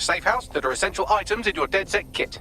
safe house that are essential items in your DedSec kit.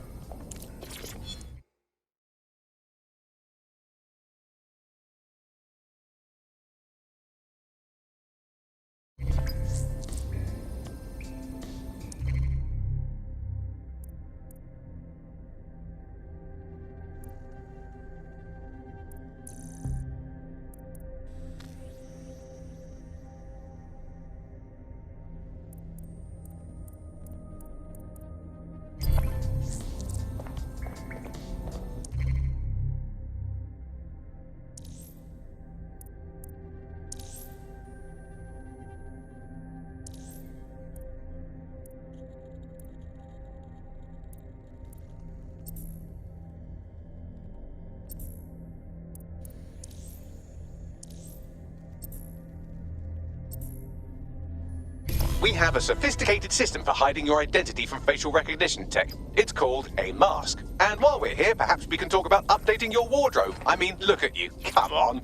We have a sophisticated system for hiding your identity from facial recognition tech. It's called a mask. And while we're here, perhaps we can talk about updating your wardrobe. I mean, look at you. Come on.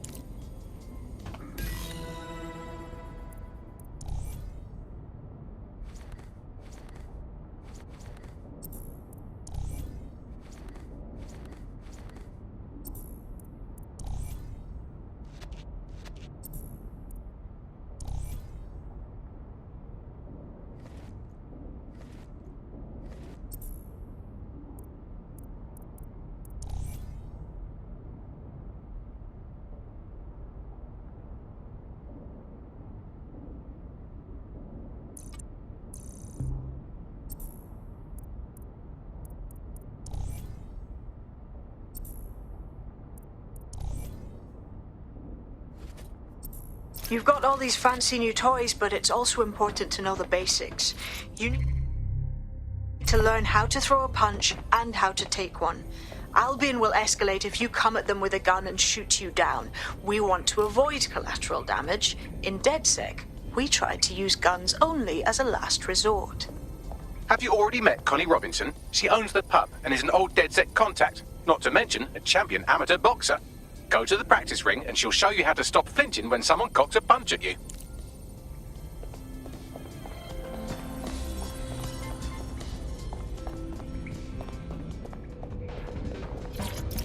You've got all these fancy new toys, but it's also important to know the basics. You need to learn how to throw a punch and how to take one. Albion will escalate if you come at them with a gun and shoot you down. We want to avoid collateral damage. In DedSec, we tried to use guns only as a last resort. Have you already met Connie Robinson? She owns the pub and is an old DedSec contact, not to mention a champion amateur boxer. Go to the practice ring and she'll show you how to stop flinching when someone cocks a punch at you.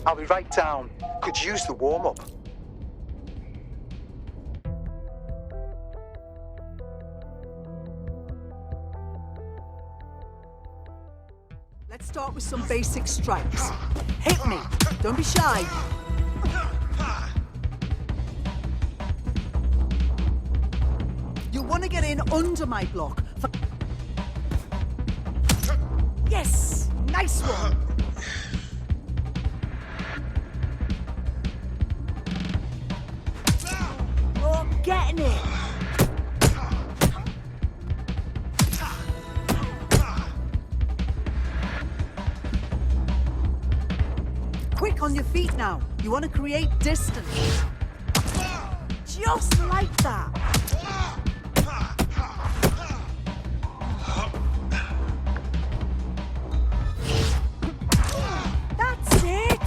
I'll be right down. Could use the warm-up. Let's start with some basic strikes. Hit me. Don't be shy. You want to get in under my block. Yes! Nice one! You're getting it! Quick on your feet now. You want to create distance. Just like that. That's it.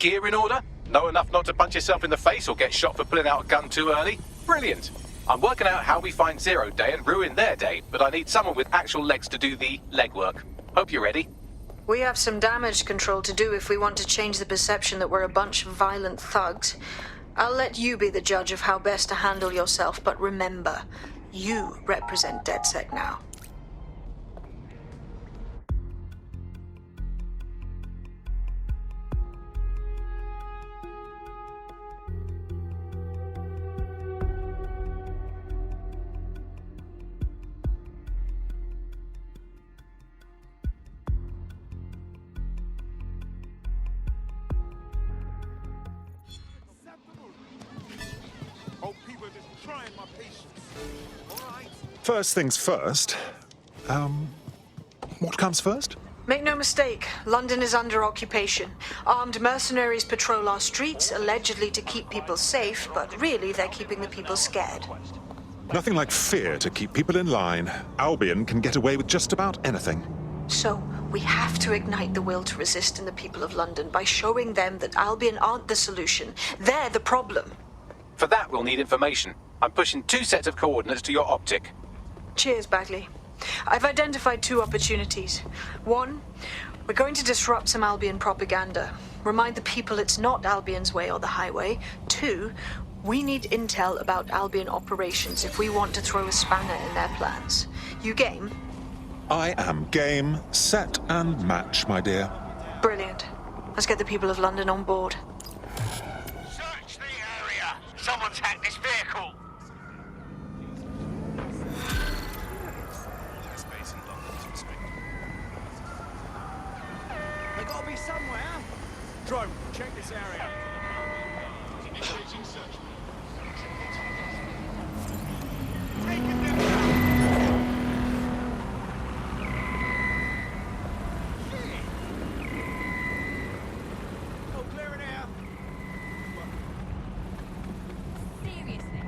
gear in order? Know enough not to punch yourself in the face or get shot for pulling out a gun too early? Brilliant. I'm working out how we find Zero Day and ruin their day, but I need someone with actual legs to do the legwork. Hope you're ready. We have some damage control to do if we want to change the perception that we're a bunch of violent thugs. I'll let you be the judge of how best to handle yourself, but remember, you represent DedSec now. First things first. What comes first? Make no mistake, London is under occupation. Armed mercenaries patrol our streets, allegedly to keep people safe, but really they're keeping the people scared. Nothing like fear to keep people in line. Albion can get away with just about anything. So, we have to ignite the will to resist in the people of London by showing them that Albion aren't the solution. They're the problem. For that, we'll need information. I'm pushing 2 sets of coordinates to your optic. Cheers, Bagley. I've identified 2 opportunities. 1, we're going to disrupt some Albion propaganda. Remind the people it's not Albion's way or the highway. 2, we need intel about Albion operations if we want to throw a spanner in their plans. You game? I am game, set, and match, my dear. Brilliant. Let's get the people of London on board. Search the area! Someone's hacked this vehicle! They gotta be somewhere. Drone, check this area. Initiating search. Taking them down. Oh, clear in here. Seriously?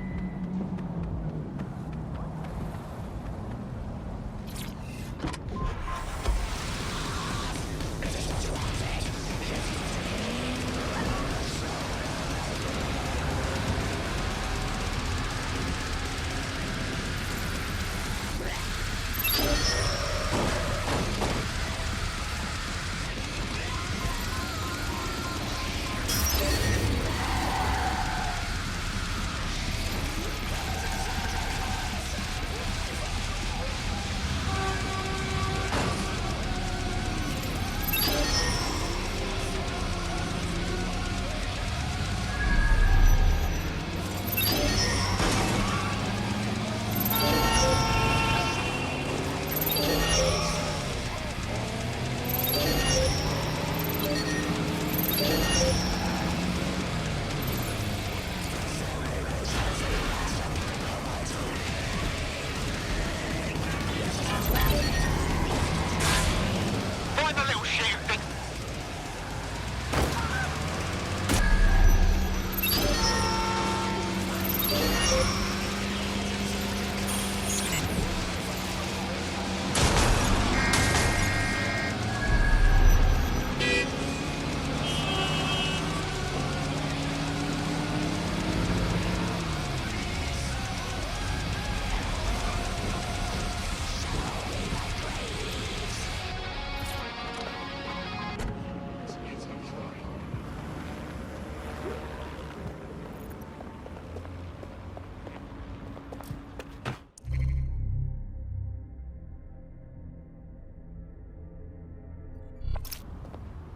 Find the little shooting thing.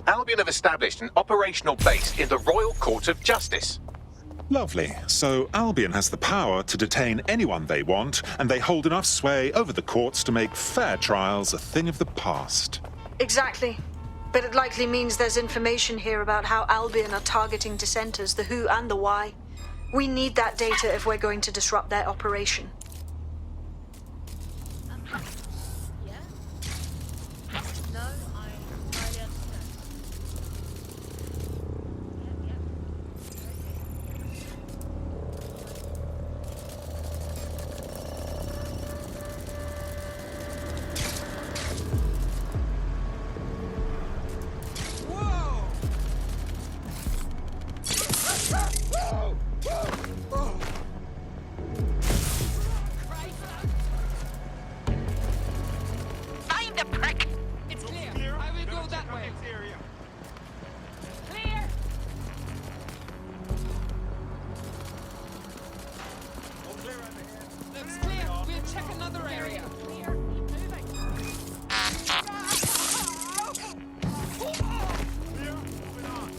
Albion have established an operational base in the Royal Court of Justice. Lovely. So Albion has the power to detain anyone they want, and they hold enough sway over the courts to make fair trials a thing of the past. Exactly. But it likely means there's information here about how Albion are targeting dissenters, the who and the why. We need that data if we're going to disrupt their operation. Yeah? No, I entirely understand. Whoa! area. Clear! All clear over here. Looks clear. We'll check another area. Clear. Keep moving. Clear. Moving on.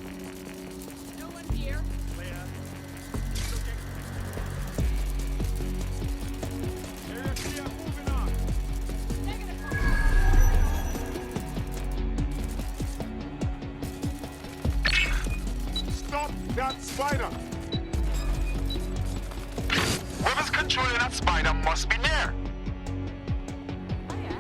No one here. Clear. Looking. Area clear. Moving on. Negative. Stop that spider. Whoever's controlling that spider must be near. Oh yeah.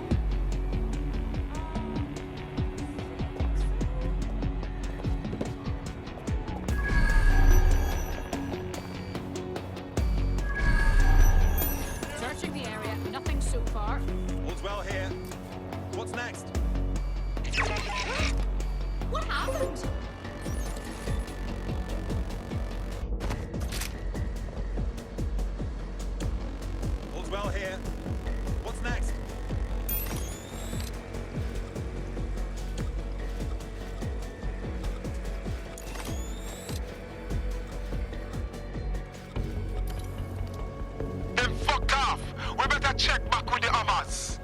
Searching the area. Nothing so far. All's well here. What's next? What happened? All's well here. What's next? Then fuck off. We better check back with the others.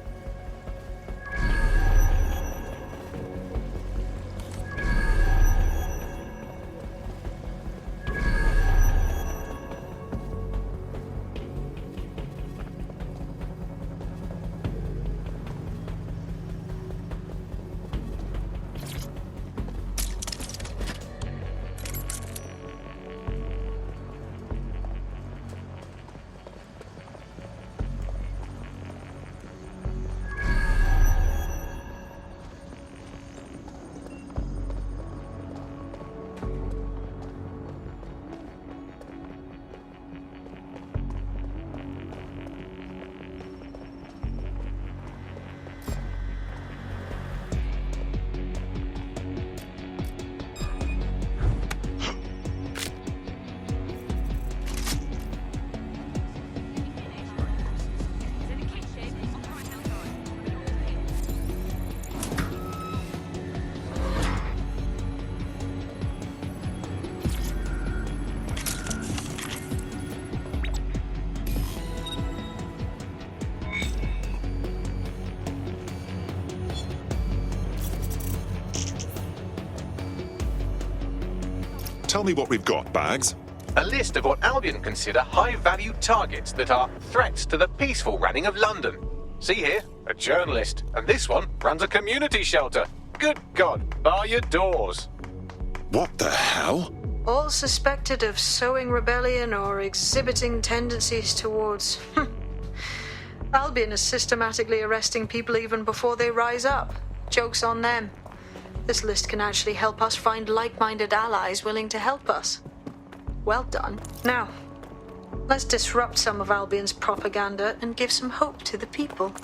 Tell me what we've got, Bags. A list of what Albion consider high-value targets that are threats to the peaceful running of London. See here, a journalist, and this one runs a community shelter. Good God, bar your doors. What the hell? All suspected of sowing rebellion or exhibiting tendencies towards. Albion is systematically arresting people even before they rise up. Joke's on them. This list can actually help us find like-minded allies willing to help us. Well done. Now, let's disrupt some of Albion's propaganda and give some hope to the people.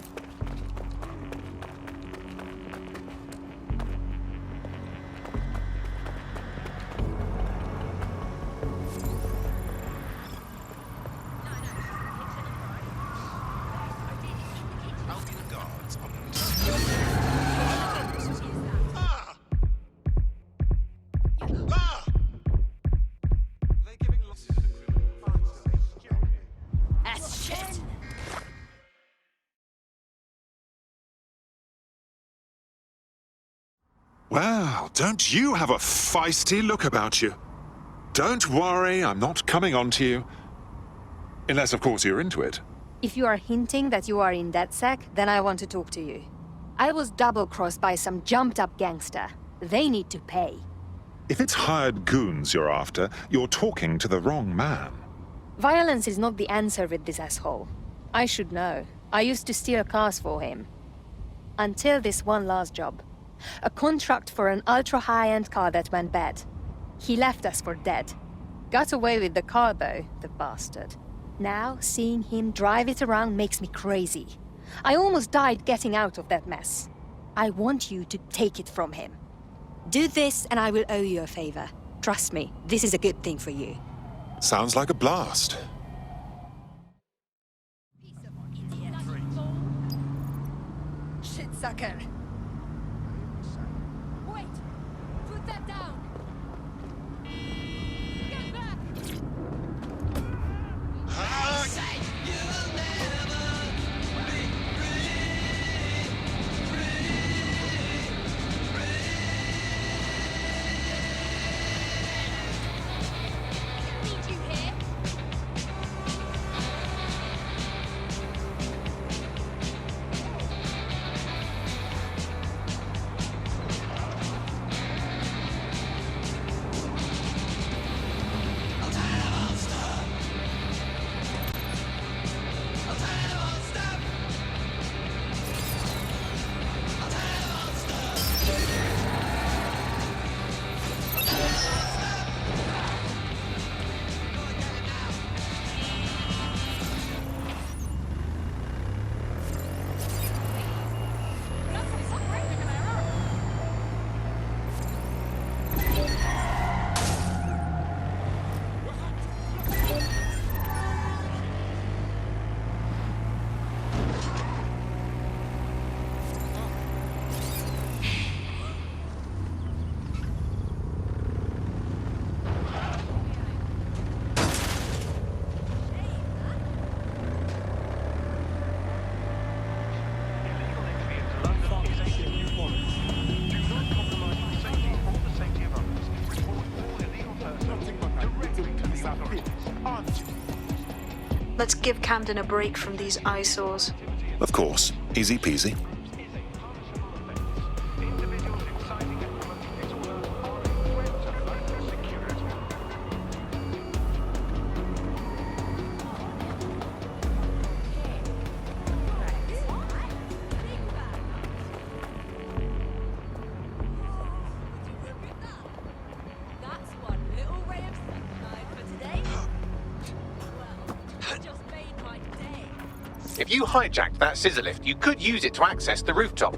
That's shit. Well, don't you have a feisty look about you? Don't worry, I'm not coming on to you. Unless, of course, you're into it. If you are hinting that you are in DedSec, then I want to talk to you. I was double-crossed by some jumped-up gangster. They need to pay. If it's hired goons you're after, you're talking to the wrong man. Violence is not the answer with this asshole. I should know. I used to steal cars for him. Until this one last job. A contract for an ultra-high-end car that went bad. He left us for dead. Got away with the car though, the bastard. Now, seeing him drive it around makes me crazy. I almost died getting out of that mess. I want you to take it from him. Do this and I will owe you a favor. Trust me, this is a good thing for you. Sounds like a blast. Shit sucker. Wait. Let's give Camden a break from these eyesores. Of course. Easy peasy. That's one little ray of sunshine for today. Well, just made my day. If you hijacked that scissor lift, you could use it to access the rooftop.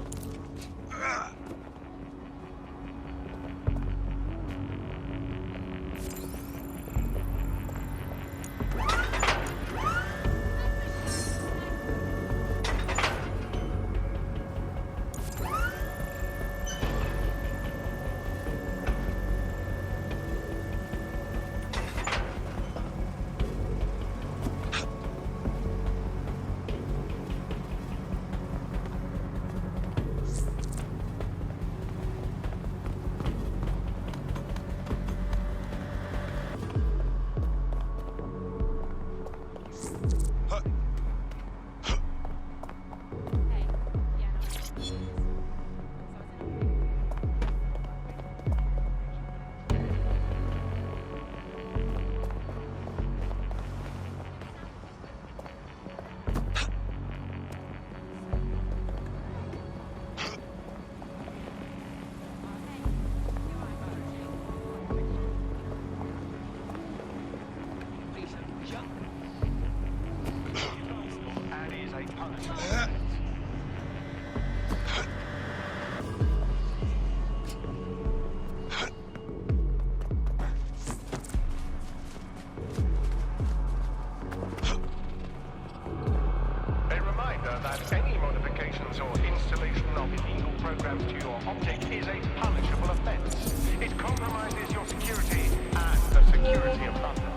A reminder that any modifications or installation of illegal programs to your object is a punishable offense. It compromises your security and the security of London.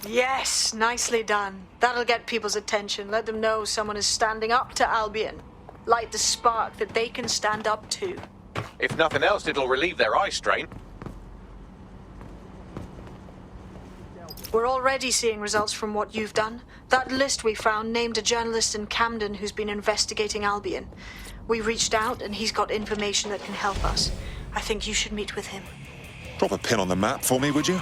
Yes, nicely done. That'll get people's attention. Let them know someone is standing up to Albion. Light the spark that they can stand up to. If nothing else, it'll relieve their eye strain. We're already seeing results from what you've done. That list we found named a journalist in Camden who's been investigating Albion. We reached out and he's got information that can help us. I think you should meet with him. Drop a pin on the map for me, would you?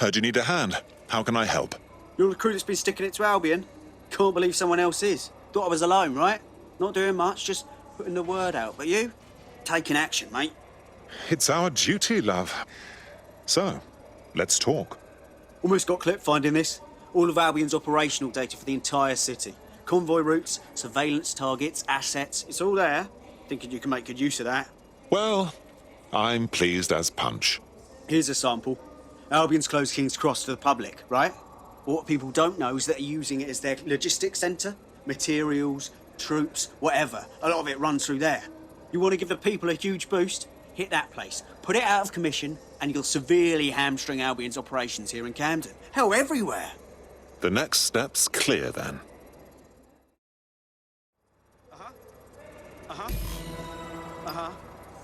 Heard you need a hand. How can I help? You're the crew that's been sticking it to Albion? Can't believe someone else is. Thought I was alone, right? Not doing much, just putting the word out. But you? Taking action, mate. It's our duty, love. So, let's talk. Almost got clipped finding this. All of Albion's operational data for the entire city. Convoy routes, surveillance targets, assets. It's all there. Thinking you can make good use of that. Well, I'm pleased as punch. Here's a sample. Albion's closed King's Cross to the public, right? What people don't know is that they're using it as their logistics centre. Materials, troops, whatever. A lot of it runs through there. You want to give the people a huge boost? Hit that place. Put it out of commission, and you'll severely hamstring Albion's operations here in Camden. Hell, everywhere. The next step's clear, then.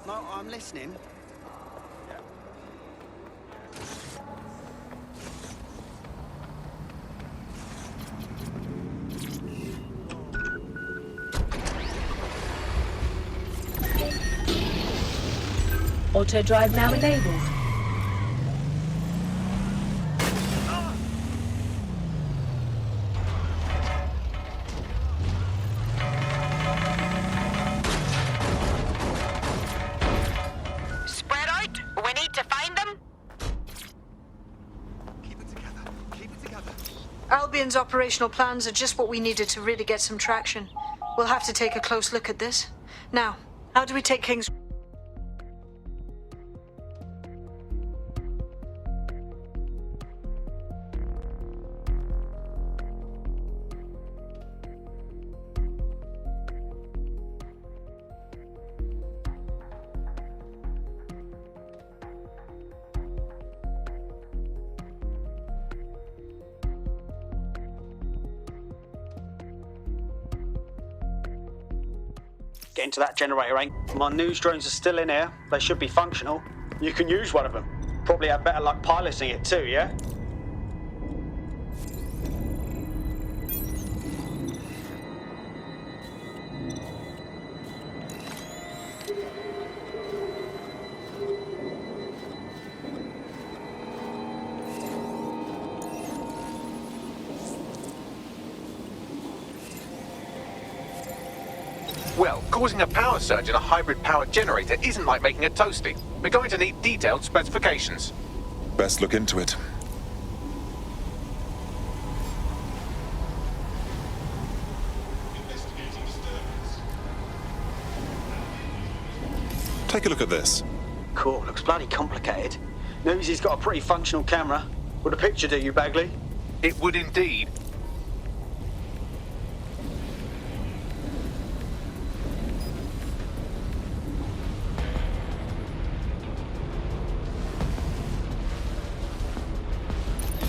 No, I'm listening. Auto drive now enabled. Spread out. We need to find them. Keep it together. Keep it together. Albion's operational plans are just what we needed to really get some traction. We'll have to take a close look at this. Now, how do we take King's... Get into that generator, ain't? My news drones are still in here. They should be functional. You can use one of them. Probably have better luck piloting it too, yeah? Well, causing a power surge in a hybrid-powered generator isn't like making a toasty. We're going to need detailed specifications. Best look into it. Take a look at this. Cool, looks bloody complicated. Newsy's got a pretty functional camera. Would a picture do you, Bagley? It would indeed.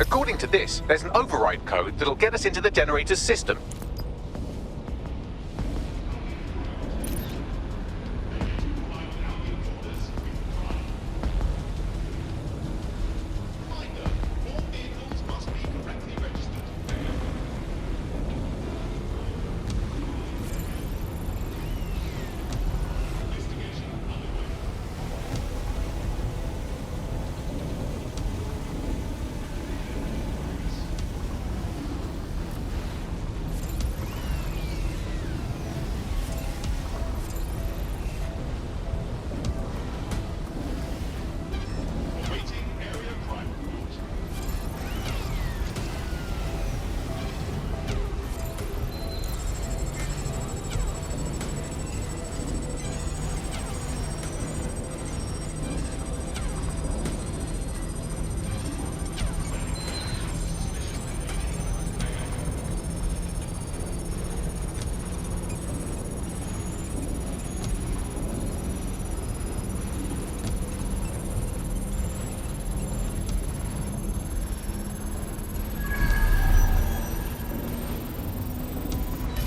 According to this, there's an override code that'll get us into the generator's system.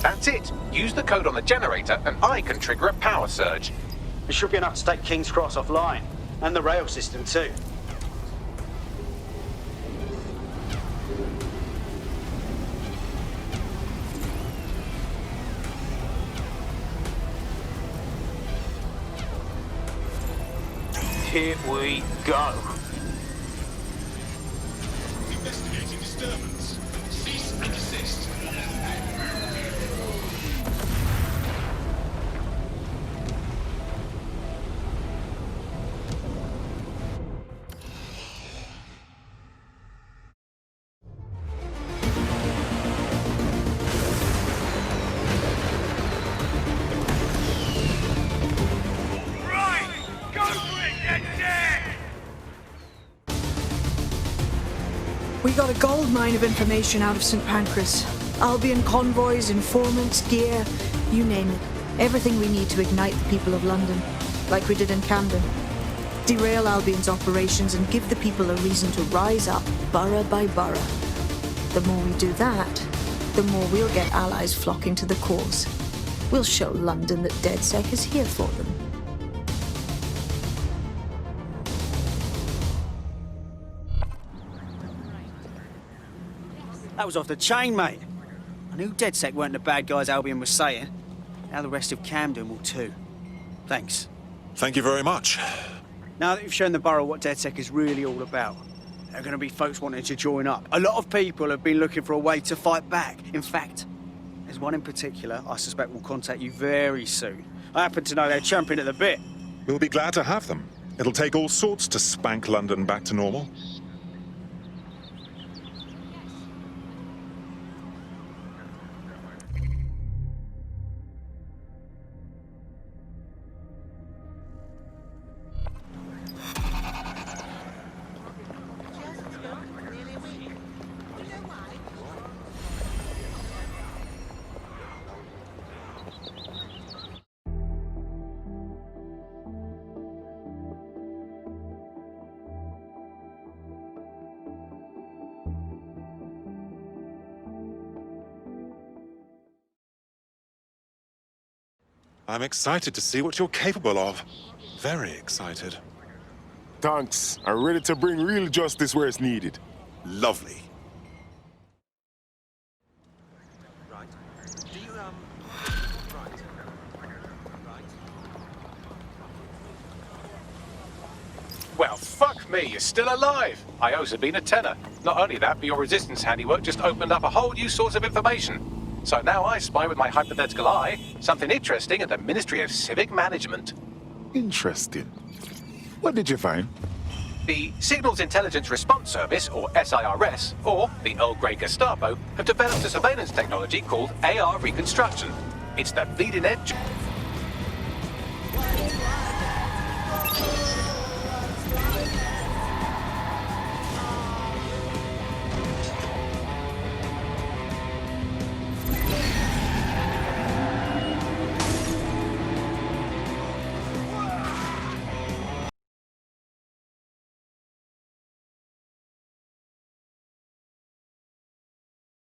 That's it. Use the code on the generator and I can trigger a power surge. It should be enough to take King's Cross offline. And the rail system too. Here we go. got a gold mine of information out of St. Pancras. Albion convoys, informants, gear, you name it. Everything we need to ignite the people of London, like we did in Camden. Derail Albion's operations and give the people a reason to rise up, borough by borough. The more we do that, the more we'll get allies flocking to the cause. We'll show London that DedSec is here for them. That was off the chain, mate. I knew DedSec weren't the bad guys Albion was saying. Now the rest of Camden will too. Thanks. Thank you very much. Now that you've shown the borough what DedSec is really all about, there are going to be folks wanting to join up. A lot of people have been looking for a way to fight back. In fact, there's one in particular I suspect will contact you very soon. I happen to know they're champing at the bit. We'll be glad to have them. It'll take all sorts to spank London back to normal. I'm excited to see what you're capable of. Very excited. Thanks. I'm ready to bring real justice where it's needed. Lovely. Well, fuck me, you're still alive. I owe Sabine a tenner. Not only that, but your resistance handiwork just opened up a whole new source of information. So now I spy with my hypothetical eye something interesting at the Ministry of Civic Management. Interesting. What did you find? The Signals Intelligence Response Service, or SIRS, or the Earl Grey Gestapo, have developed a surveillance technology called AR Reconstruction. It's the bleeding edge.